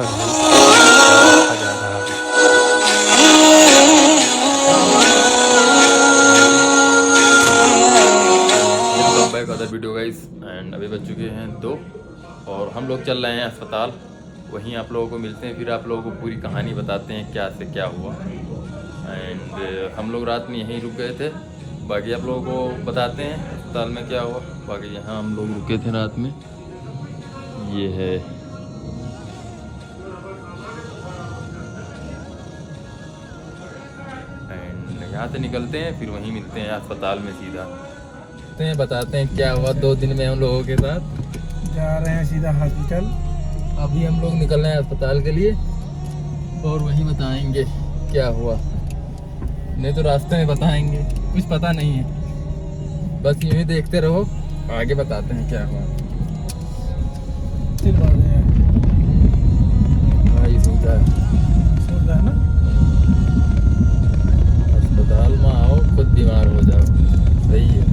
Other video guys and अभी बज चुके हैं 2 और हम लोग चल रहे हैं अस्पताल। वहीं आप लोगों को मिलते हैं, फिर आप लोगों को पूरी कहानी बताते हैं क्या से क्या हुआ। एंड हम लोग रात में यहीं रुक गए थे, बाकी आप लोगों को बताते हैं अस्पताल में क्या हुआ। बाकी यहाँ हम लोग रुके थे रात में, ये है एंड यहाँ से निकलते हैं, फिर वहीं मिलते हैं अस्पताल में सीधा। बताते हैं क्या हुआ 2 दिन में हम लोगों के साथ। जा रहे हैं सीधा हॉस्पिटल। अभी हम लोग निकल रहे हैं अस्पताल के लिए और वहीं बताएंगे क्या हुआ, नहीं तो रास्ते में बताएंगे, कुछ पता नहीं है, बस यूँ ही देखते रहो, आगे बताते हैं क्या हुआ। भाई सोचा है ना, अस्पताल में आओ खुद बीमार हो जाओ, सही है।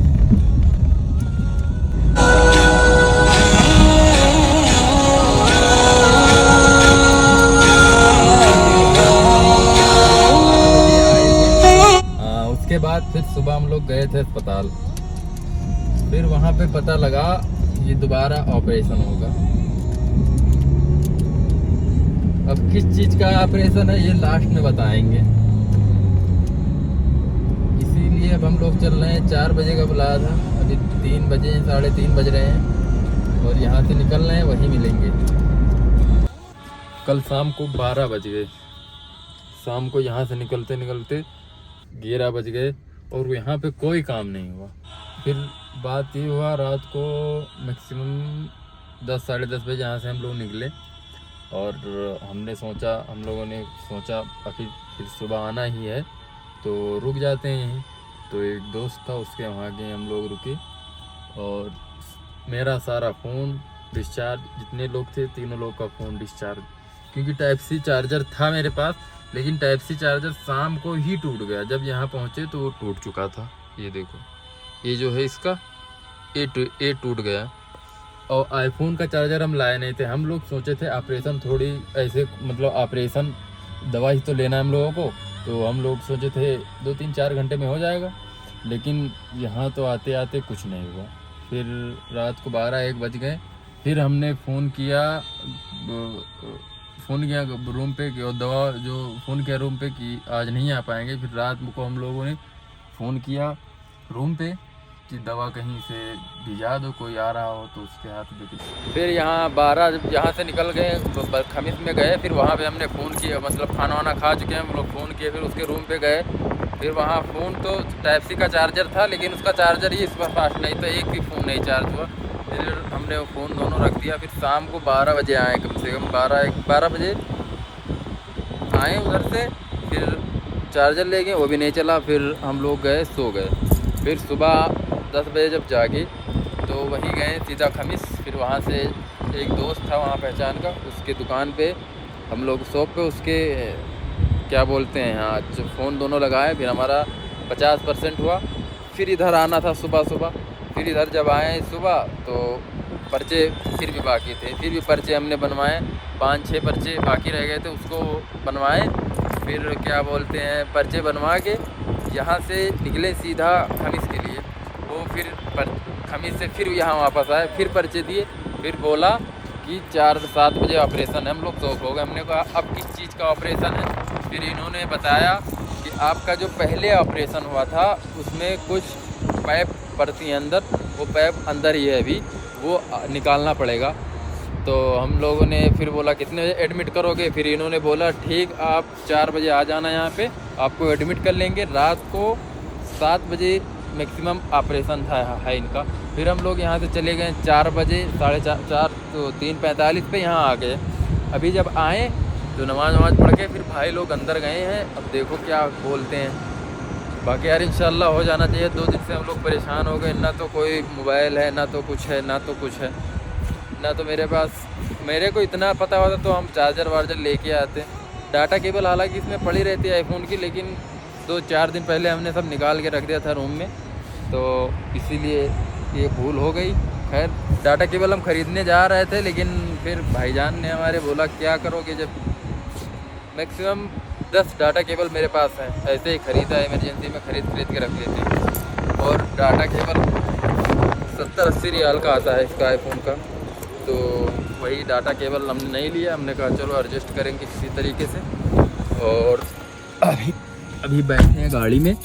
उसके बाद फिर सुबह हम लोग गए थे अस्पताल, फिर वहाँ पे पता लगा ये दोबारा ऑपरेशन होगा। अब किस चीज़ का ऑपरेशन है ये लास्ट में बताएंगे, इसीलिए अब हम लोग चल रहे हैं। 4 बजे का बुलाया था, अभी 3 बजे 3:30 बज रहे हैं और यहाँ से निकल रहे हैं, वहीं मिलेंगे। कल शाम को 12 बज गए, शाम को यहाँ से निकलते निकलते 11 बज गए और यहाँ पे कोई काम नहीं हुआ। फिर बात ये हुआ, रात को मैक्सिमम 10 साढ़े 10 बजे यहाँ से हम लोग निकले और हम लोगों ने सोचा आखिर फिर सुबह आना ही है तो रुक जाते हैं यहीं। तो एक दोस्त था, उसके वहाँ गए हम लोग, रुके और मेरा सारा फ़ोन डिस्चार्ज, जितने लोग थे तीनों लोग का फ़ोन डिस्चार्ज, क्योंकि टाइप सी चार्जर था मेरे पास, लेकिन टाइप सी चार्जर शाम को ही टूट गया। जब यहाँ पहुँचे तो वो टूट चुका था। ये देखो, ये जो है इसका ए टूट गया। और आईफोन का चार्जर हम लाए नहीं थे, हम लोग सोचे थे ऑपरेशन थोड़ी ऐसे, मतलब ऑपरेशन दवाई तो लेना हम लोगों को, तो हम लोग सोचे थे 2-3-4 घंटे में हो जाएगा, लेकिन यहाँ तो आते आते कुछ नहीं हुआ। फिर रात को 12-1 बज गए। फिर हमने फ़ोन किया रूम पे कि दवा जो फ़ोन किया रूम पे कि आज नहीं आ पाएंगे। फिर रात को हम लोगों ने फ़ोन किया रूम पे कि दवा कहीं से भिजा दो, कोई आ रहा हो तो उसके हाथ में। फिर यहाँ 12 जब यहाँ से निकल गए तो खमीस में गए, फिर वहाँ पे हमने फ़ोन किया, मतलब खाना वाना खा चुके हैं हम लोग, फ़ोन किए, फिर उसके रूम पे गए। फिर वहाँ फ़ोन तो टाइप सी का चार्जर था, लेकिन उसका चार्जर ही इस पर फास्ट नहीं था, एक भी फ़ोन नहीं चार्ज हुआ। फिर हमने वो फ़ोन दोनों रख दिया। फिर शाम को 12 बजे आए, कम से कम 12 बजे आए उधर से, फिर चार्जर ले गए, वो भी नहीं चला। फिर हम लोग गए, सो गए। फिर सुबह 10 बजे जब जागे तो वहीं गए सीधा खमीस। फिर वहाँ से एक दोस्त था वहाँ पहचान का, उसके दुकान पे हम लोग शॉप पे उसके क्या बोलते हैं, हाँ, जो फ़ोन दोनों लगाए। फिर हमारा 50% हुआ। फिर इधर आना था सुबह। फिर इधर जब आए सुबह तो पर्चे फिर भी बाकी थे, फिर भी पर्चे हमने बनवाए, 5-6 पर्चे बाकी रह गए थे, उसको बनवाए। फिर क्या बोलते हैं, पर्चे बनवा के यहाँ से निकले सीधा खमीस के लिए। वो फिर खमीस से फिर यहाँ वापस आए, फिर पर्चे दिए, फिर बोला कि 4-7 बजे ऑपरेशन है। हम लोग शौक हो गए, हमने कहा अब किस चीज़ का ऑपरेशन है। फिर इन्होंने बताया कि आपका जो पहले ऑपरेशन हुआ था उसमें कुछ पाइप पड़ती है अंदर, वो पाइप अंदर ही है अभी, वो निकालना पड़ेगा। तो हम लोगों ने फिर बोला कितने बजे एडमिट करोगे। फिर इन्होंने बोला ठीक, आप 4 बजे आ जाना यहाँ पे, आपको एडमिट कर लेंगे। रात को 7 बजे मैक्सिमम ऑपरेशन था है इनका। फिर हम लोग यहाँ से चले गए 4 बजे, 4:30 तो 3:45 पे यहाँ आ गए। अभी जब आए तो नमाज़ पढ़ के फिर भाई लोग अंदर गए हैं, अब देखो क्या बोलते हैं। बाकी यार इंशाल्लाह हो जाना चाहिए। 2 दिन से हम लोग परेशान हो गए, ना तो कोई मोबाइल है, ना तो कुछ है, ना तो मेरे पास, मेरे को इतना पता होता तो हम चार्जर वार्जर लेके आते। डाटा केबल हालांकि इसमें पड़ी रहती है आईफोन की, लेकिन 2-4 दिन पहले हमने सब निकाल के रख दिया था रूम में, तो इसीलिए ये भूल हो गई। खैर डाटा केबल हम ख़रीदने जा रहे थे, लेकिन फिर भाईजान ने हमारे बोला क्या करोगे, जब मैक्सिमम 10 डाटा केबल मेरे पास है, ऐसे ही ख़रीदा, इमरजेंसी में खरीद के रख लेते हैं। और डाटा केबल 70-80 रियाल का आता है इसका आईफोन का, तो वही डाटा केबल हमने नहीं लिया। हमने कहा चलो एडजस्ट करेंगे किसी तरीके से। और अभी बैठे हैं गाड़ी में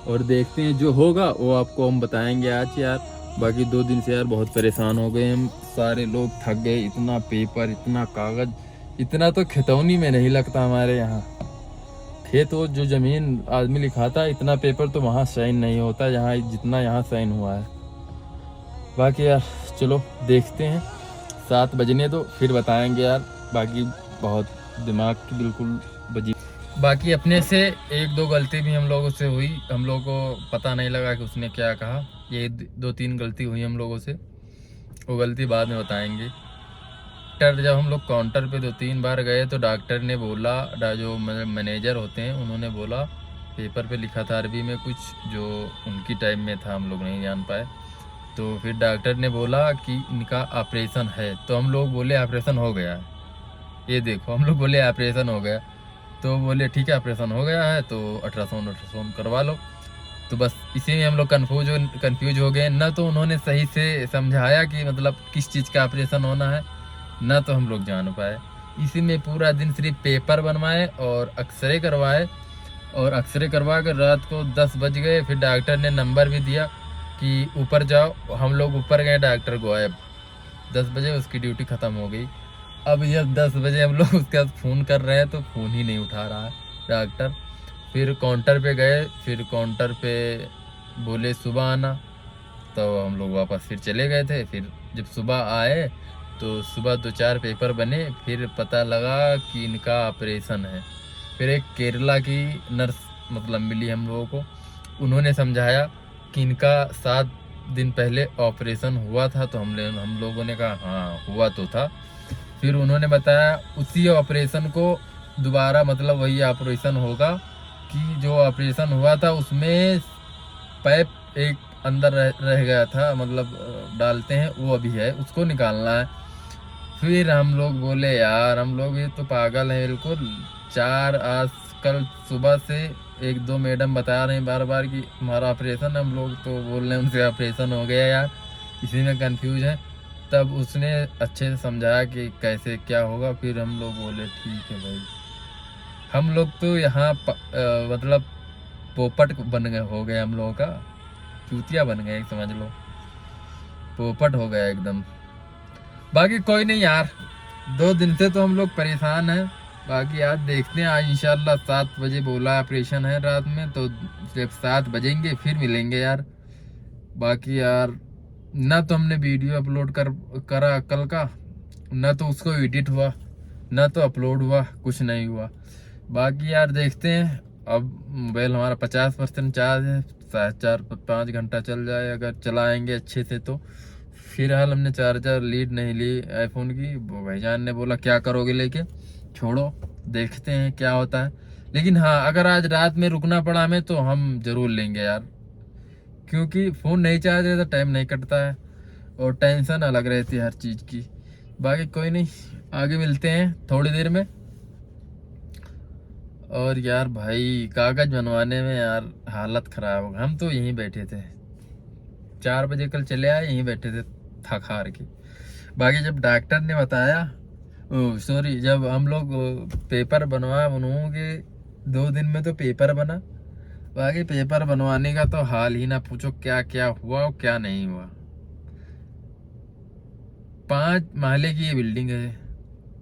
और देखते हैं जो होगा वो आपको हम बताएंगे आज यार। बाकी 2 दिन से यार बहुत परेशान हो गए हम, सारे लोग थक गए। इतना पेपर, इतना कागज़, इतना तो खितौनी में नहीं लगता हमारे यहाँ। खेत हो जो ज़मीन आदमी लिखाता है, इतना पेपर तो वहाँ साइन नहीं होता जहाँ जितना यहाँ साइन हुआ है। बाकी यार चलो देखते हैं, 7 बजने दो फिर बताएंगे यार। बाकी बहुत दिमाग की बिल्कुल बजी। बाकी अपने से 1-2 गलती भी हम लोगों से हुई, हम लोगों को पता नहीं लगा कि उसने क्या कहा। ये 2-3 गलती हुई हम लोगों से, वो गलती बाद में बताएंगे। जब हम लोग काउंटर पे 2-3 बार गए तो डॉक्टर ने बोला, जो मैनेजर होते हैं उन्होंने बोला, पेपर पे लिखा था अरबी में कुछ जो उनकी टाइम में था, हम लोग नहीं जान पाए। तो फिर डॉक्टर ने बोला कि इनका ऑपरेशन है, तो हम लोग बोले ऑपरेशन हो गया है, ये देखो हम लोग बोले ऑपरेशन हो गया। तो बोले ठीक है ऑपरेशन हो गया है तो अल्ट्रासाउंड करवा लो। तो बस इसी में हम लोग कन्फ्यूज हो गए। ना तो उन्होंने सही से समझाया कि मतलब किस चीज़ का ऑपरेशन होना है, ना तो हम लोग जान पाए। इसी में पूरा दिन सिर्फ पेपर बनवाए और एक्सरे करवाए, और एक्सरे करवा कर रात को 10 बज गए। फिर डॉक्टर ने नंबर भी दिया कि ऊपर जाओ, हम लोग ऊपर गए, डॉक्टर गायब। 10 बजे उसकी ड्यूटी ख़त्म हो गई। अब जब 10 बजे हम लोग उसके बाद फ़ोन कर रहे हैं तो फ़ोन ही नहीं उठा रहा है डॉक्टर। फिर काउंटर पे गए, फिर काउंटर पे बोले सुबह आना, तो हम लोग वापस फिर चले गए थे। फिर जब सुबह आए तो सुबह 2-4 पेपर बने, फिर पता लगा कि इनका ऑपरेशन है। फिर एक केरला की नर्स मतलब मिली हम लोगों को, उन्होंने समझाया कि इनका 7 दिन पहले ऑपरेशन हुआ था। तो हम लोगों ने कहा हाँ हुआ तो था। फिर उन्होंने बताया उसी ऑपरेशन को दोबारा मतलब वही ऑपरेशन होगा कि जो ऑपरेशन हुआ था उसमें पाइप एक अंदर रह गया था, मतलब डालते हैं वो अभी है, उसको निकालना है। फिर हम लोग बोले यार हम लोग ये तो पागल हैं बिल्कुल। आज कल सुबह से 1-2 मैडम बता रहे हैं बार बार कि हमारा ऑपरेशन, हम लोग तो बोल रहे हैं उनसे ऑपरेशन हो गया यार, इसी में कंफ्यूज है। तब उसने अच्छे से समझाया कि कैसे क्या होगा। फिर हम लोग बोले ठीक है भाई। हम लोग तो यहाँ मतलब पोपट बन गए, हो गए हम लोगों का, चूतिया बन गए समझ लो, पोपट हो गया एकदम। बाकी कोई नहीं यार, 2 दिन से तो हम लोग परेशान हैं। बाकी आज देखते हैं, आज इंशाल्लाह 7 बजे बोला ऑपरेशन है रात में, तो सिर्फ 7 बजेंगे फिर मिलेंगे यार। बाकी यार ना तो हमने वीडियो अपलोड करा कल का, ना तो उसको एडिट हुआ, ना तो अपलोड हुआ, कुछ नहीं हुआ। बाकी यार देखते हैं, अब मोबाइल हमारा 50% चार्ज है, 4-5 घंटा चल जाए अगर चलाएंगे अच्छे से तो। फिलहाल हमने चार्जर लीड नहीं ली आईफोन की, भाईजान ने बोला क्या करोगे लेके, छोड़ो देखते हैं क्या होता है। लेकिन हाँ अगर आज रात में रुकना पड़ा हमें तो हम ज़रूर लेंगे यार, क्योंकि फ़ोन नहीं चार्ज है तो टाइम नहीं कटता है और टेंशन अलग रहती है हर चीज़ की। बाकी कोई नहीं, आगे मिलते हैं थोड़ी देर में। और यार भाई कागज़ बनवाने में यार हालत ख़राब हो गई। हम तो यहीं बैठे थे, 4 बजे कल चले आए, यहीं बैठे थे थक हार के। बाकी जब डॉक्टर ने बताया, सॉरी, जब हम लोग पेपर बनवाओगे 2 दिन में तो पेपर बना। बाकी पेपर बनवाने का तो हाल ही ना पूछो, क्या क्या हुआ और क्या नहीं हुआ। 5 महले की ये बिल्डिंग है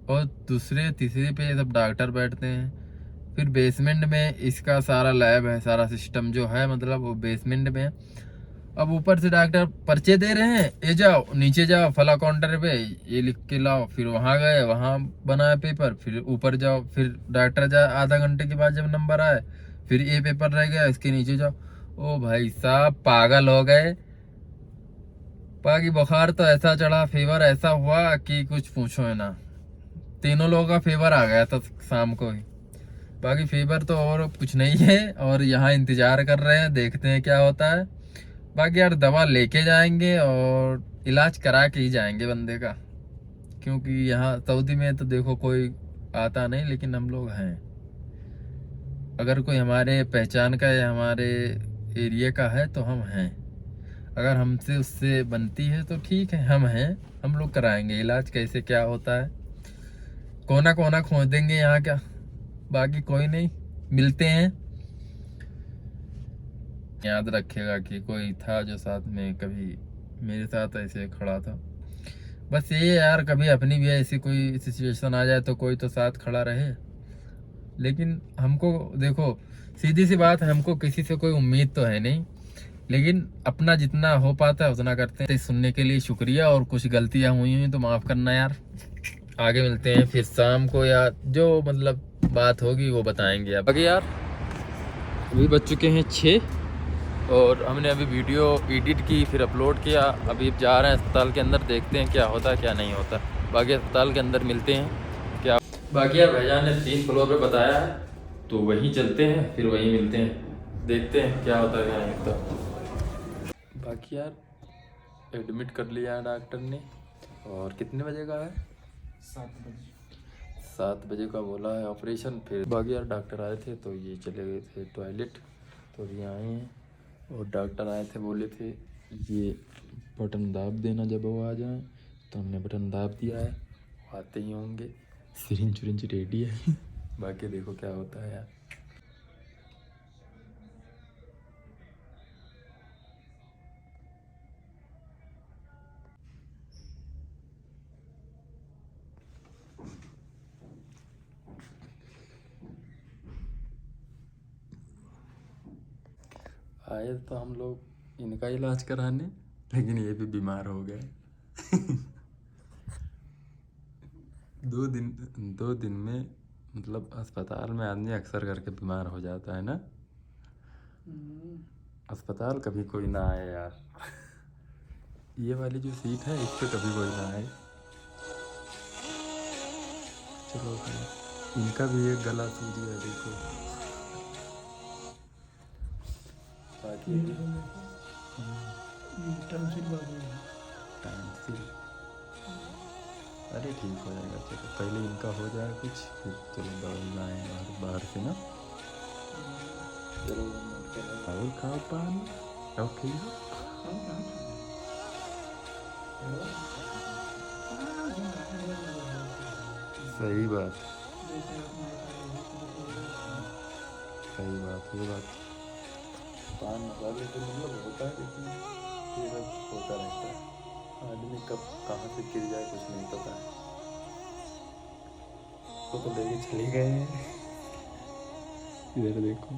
और दूसरे तीसरे पे सब डॉक्टर बैठते हैं। फिर बेसमेंट में इसका सारा लैब है, सारा सिस्टम जो है मतलब वो बेसमेंट में है। अब ऊपर से डॉक्टर पर्चे दे रहे हैं, ये जाओ नीचे जाओ फला काउंटर पे ये लिख के लाओ। फिर वहां गए, वहां बनाया पेपर, फिर ऊपर जाओ, फिर डॉक्टर जा आधा घंटे के बाद जब नंबर आए फिर ये पेपर रह गया, इसके नीचे जाओ। ओ भाई साहब पागल हो गए। बाकी बुखार तो ऐसा चढ़ा, फीवर ऐसा हुआ कि कुछ पूछो है ना, तीनों लोगों का फीवर आ गया था शाम को ही। बाकी फीवर तो और कुछ नहीं है, और यहाँ इंतजार कर रहे हैं, देखते हैं क्या होता है। बाकी यार दवा लेके जाएंगे और इलाज करा के ही जाएंगे बंदे का, क्योंकि यहाँ सऊदी में तो देखो कोई आता नहीं, लेकिन हम लोग हैं। अगर कोई हमारे पहचान का या हमारे एरिया का है तो हम हैं। अगर हमसे उससे बनती है तो ठीक है, हम हैं, हम लोग कराएंगे इलाज। कैसे क्या होता है, कोना कोना खोज देंगे यहाँ का, बाकी कोई नहीं। मिलते हैं। याद रखेगा कि कोई था जो साथ में कभी मेरे साथ ऐसे खड़ा था। बस ये यार, कभी अपनी भी ऐसी कोई सिचुएशन आ जाए तो कोई तो साथ खड़ा रहे। लेकिन हमको देखो, सीधी सी बात है, हमको किसी से कोई उम्मीद तो है नहीं, लेकिन अपना जितना हो पाता है उतना करते हैं। सुनने के लिए शुक्रिया, और कुछ गलतियां हुई हुई तो माफ़ करना यार। आगे मिलते हैं फिर शाम को, या जो मतलब बात होगी वो बताएंगे। अब आगे यार, अभी बज चुके हैं 6 और हमने अभी वीडियो एडिट की, फिर अपलोड किया। अभी जा रहे हैं अस्पताल के अंदर, देखते हैं क्या होता है क्या नहीं होता। बाकी अस्पताल के अंदर मिलते हैं क्या। बाकी यार भाईजान ने 3 फ्लोर पे बताया है, तो वहीं चलते हैं, फिर वहीं मिलते हैं, देखते हैं क्या होता है क्या नहीं होता। बाकी यार एडमिट कर लिया है डॉक्टर ने, और कितने बजे का है? 7 बजे का बोला है ऑपरेशन। फिर बाकी यार डॉक्टर आए थे तो ये चले गए थे टॉयलेट, तो अभी आए हैं। और डॉक्टर आए थे, बोले थे ये बटन दाब देना जब वो आ जाए, तो हमने बटन दाब दिया है, आते ही होंगे। सिरिंज विरिंज रेडी है। बाकी देखो क्या होता है यार। आए तो हम लोग इनका इलाज कराने, लेकिन ये भी बीमार हो गए। 2 दिन में, मतलब अस्पताल में आदमी अक्सर करके बीमार हो जाता है ना। अस्पताल कभी कोई ना आए यार। ये वाली जो सीट है इस पे कभी कोई ना आए। चलो भाई, इनका भी एक गला सूज गया देखो। बाकी टॉन्सिल, अरे ठीक हो जाएगा। चलो पहले इनका हो जाए कुछ, फिर चलो दवाई लाएँ बाहर से ना। चलो और खाओ पानी, ओके। सही बात, सही बात, ये बात। पान मसाले तो मतलब होता है, लेकिन ये सब होता रहता है। आदमी कब कहाँ से गिर जाए कुछ नहीं पता है। तो लेके चले गए हैं। इधर देखो,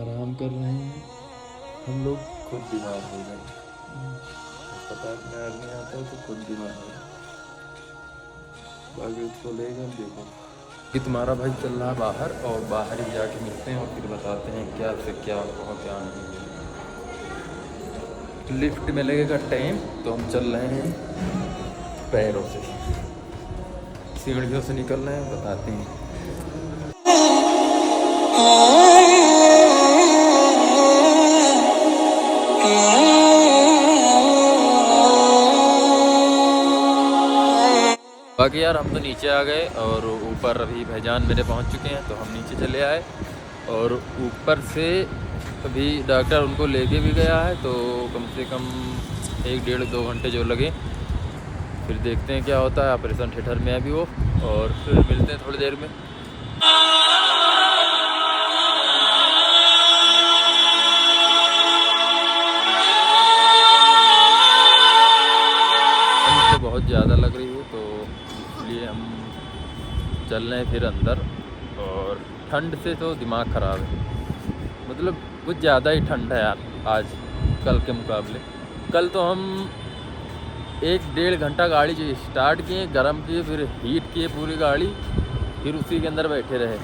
आराम कर रहे हैं। हम लोग खुद बीमार हो गए। अस्पताल में आदमी आता है तो खुद बीमार हो गए। बाकी उसको ले गए। देखो कि तुम्हारा भाई चल रहा है बाहर, और बाहर ही जाके मिलते हैं और फिर बताते हैं क्या से क्या हुआ क्या नहीं। लिफ्ट में लगेगा टाइम, तो हम चल रहे हैं पैरों से, सीढ़ियों से निकल रहे हैं, बताते हैं। बाकी यार हम तो नीचे आ गए, और ऊपर अभी भाईजान मेरे पहुंच चुके हैं, तो हम नीचे चले आए। और ऊपर से अभी डॉक्टर उनको लेके भी गया है, तो कम से कम 1-1.5-2 घंटे जो लगे। फिर देखते हैं क्या होता है। ऑपरेशन थिएटर में अभी वो, और फिर मिलते हैं थोड़ी देर में। तो बहुत ज़्यादा लग रही है, तो इसलिए हम चल रहे हैं फिर अंदर। और ठंड से तो दिमाग ख़राब है, मतलब कुछ ज़्यादा ही ठंड है यार आज कल के मुकाबले। कल तो हम 1-1.5 घंटा गाड़ी जो स्टार्ट किए, गर्म किए, फिर हीट किए पूरी गाड़ी, फिर उसी के अंदर बैठे रहे।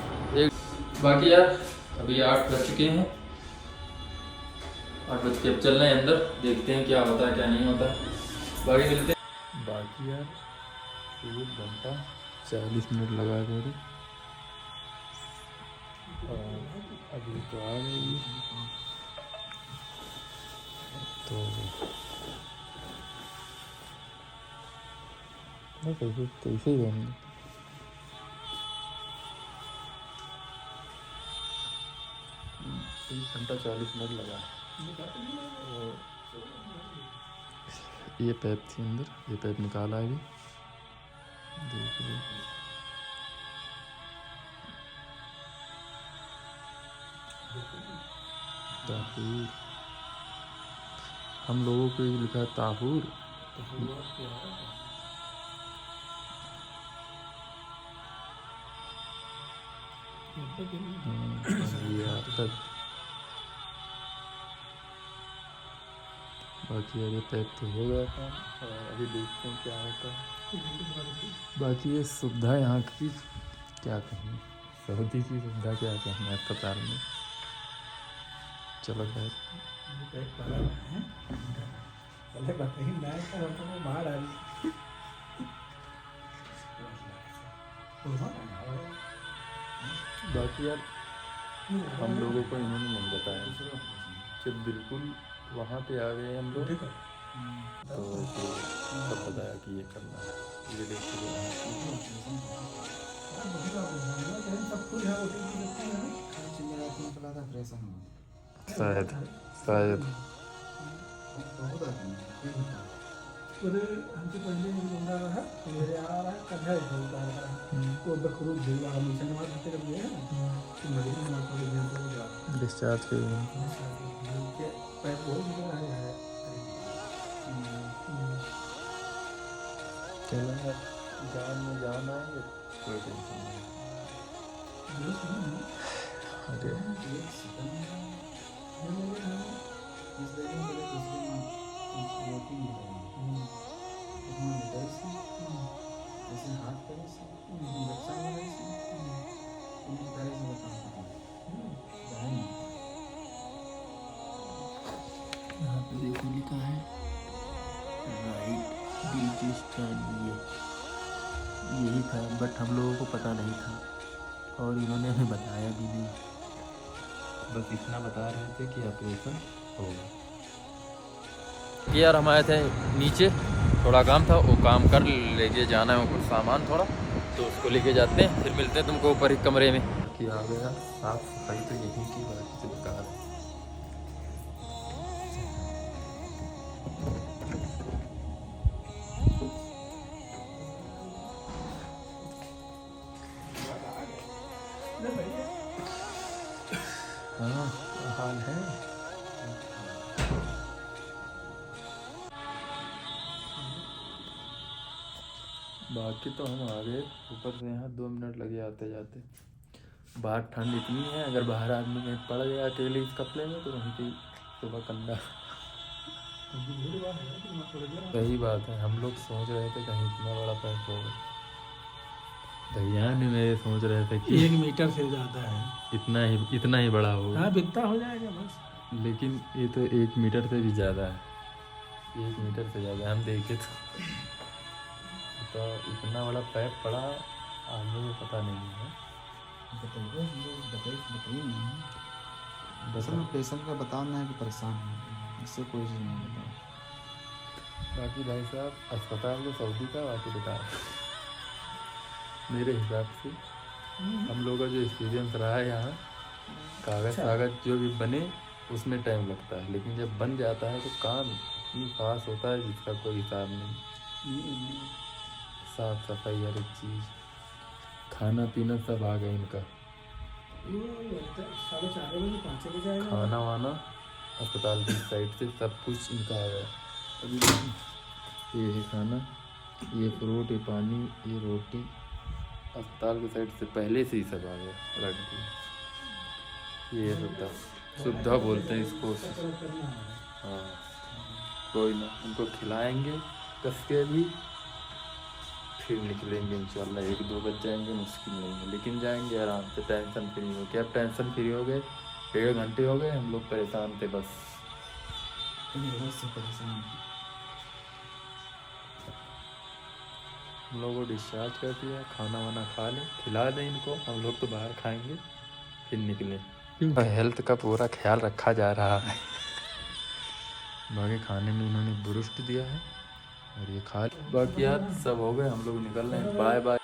बाकी यार अभी 8 बज चुके हैं, 8 बज के अब चल रहे हैं अंदर, देखते हैं क्या होता है क्या नहीं होता। बाकी मिलते हैं। बाकी यार 1 घंटा 40 मिनट लगा कर, अभी तो आ गई। तो बस ऐसे ही रहेंगे। 1 घंटा 40 मिनट लगा। ये पैप थी अंदर, ये पैप निकाला है अभी, देख लो। ताहूर, हम लोगों को ये लिखा है ताहूर। ये आफत। बाकी यार ये पैक तो हो गया था, और अभी देखते हैं क्या होता है। बाकी ये सुविधा यहाँ की क्या कहें, सऊदी की सुविधा क्या कहें अस्पताल में। चलो खैर, बाकी यार हम लोगों को इन्होंने नहीं बताया, जब बिल्कुल वहाँ पे आ गए हम लोग तो तब बताया कि ये करना है, ये देखिए। शायद शायद हमसे पहले एक बंदा रहा, मेरे आ रहा है कन्या बोलता है तो बखरूब भेजा हमेशा नमाज पढ़ते रह गए तो मेरे नमाज पढ़े गए तो जा डिस्चार्ज कर पैर बहुत निकल रहा है। चलो यार, जान में जान आएंगे, कोई टेंशन नहीं। अरे यहाँ पे देखो लिखा है राइट बीच स्टैंड, यही था, बट हम लोगों को पता नहीं था और इन्होंने हमें बताया भी नहीं, बस इतना बता रहे थे कि ऑपरेशन होगा। यार हम आए थे नीचे, थोड़ा काम था, वो काम कर लेके जाना है कुछ सामान थोड़ा, तो उसको लेके जाते हैं, फिर मिलते हैं तुमको ऊपर एक कमरे में। कि आ गया साफ सफाई तो यहीं की बात से बेकार है। हाँ हाल है। बाकी तो हम आ गए ऊपर से, यहाँ 2 मिनट लगे आते जाते। बाहर ठंड इतनी है, अगर बाहर आदमी कहीं पड़ गया अकेले इस कपड़े में तो वहीं पे सुबह कंधा। सही बात है, हम लोग सोच रहे थे कहीं इतना बड़ा पैक होगा, भैया ने मेरे सोच रहे थे कि 1 मीटर से ज़्यादा है, इतना ही बड़ा होगा। हाँ बिकता हो जाएगा बस, लेकिन ये तो 1 मीटर से भी ज़्यादा है, 1 मीटर से ज़्यादा हम देखे तो इतना बड़ा पैक पड़ा, आदमी को पता नहीं है। बस में पेशेंट का बताना है कि परेशान है, इससे कोई चीज़ नहीं बताओ। बाकी भाई साहब अस्पताल तो सऊदी का बाकी बता, मेरे हिसाब से हम लोगों का जो एक्सपीरियंस रहा है यहाँ, कागज़ जो भी बने उसमें टाइम लगता है, लेकिन जब बन जाता है तो काम इतनी फास्ट होता है जिसका कोई हिसाब नहीं। साफ सफाई हर एक चीज़, खाना पीना सब आ गया इनका, 4:30 बजे 5 बजे आएगा खाना वाना अस्पताल की साइड से सब कुछ इनका आ गया। अभी ये है खाना, ये फ्रूट, ये पानी, ये रोटी, अस्पताल की साइड से पहले से ही सब आ गया रख दिया। ये सुविधा बोलते हैं इसको। हाँ कोई ना, उनको खिलाएंगे कस के भी, फिर निकलेंगे इंशाल्लाह। 1-2 बज जाएंगे, मुश्किल नहीं है, लेकिन जाएंगे आराम से, टेंशन फ्री हो के। अब टेंशन फ्री हो गए, 1.5 घंटे हो गए, हम लोग परेशान थे बस। हम लोग को डिस्चार्ज कर दिया, खाना वाना खा लें, खिला दें इनको, हम लोग तो बाहर खाएंगे फिर निकलें। हेल्थ का पूरा ख्याल रखा जा रहा है। बाकी खाने में इन्होंने बुरुस्ट दिया है और ये खा। बाकी यार सब हो गए, हम लोग निकल रहे हैं। Bye bye.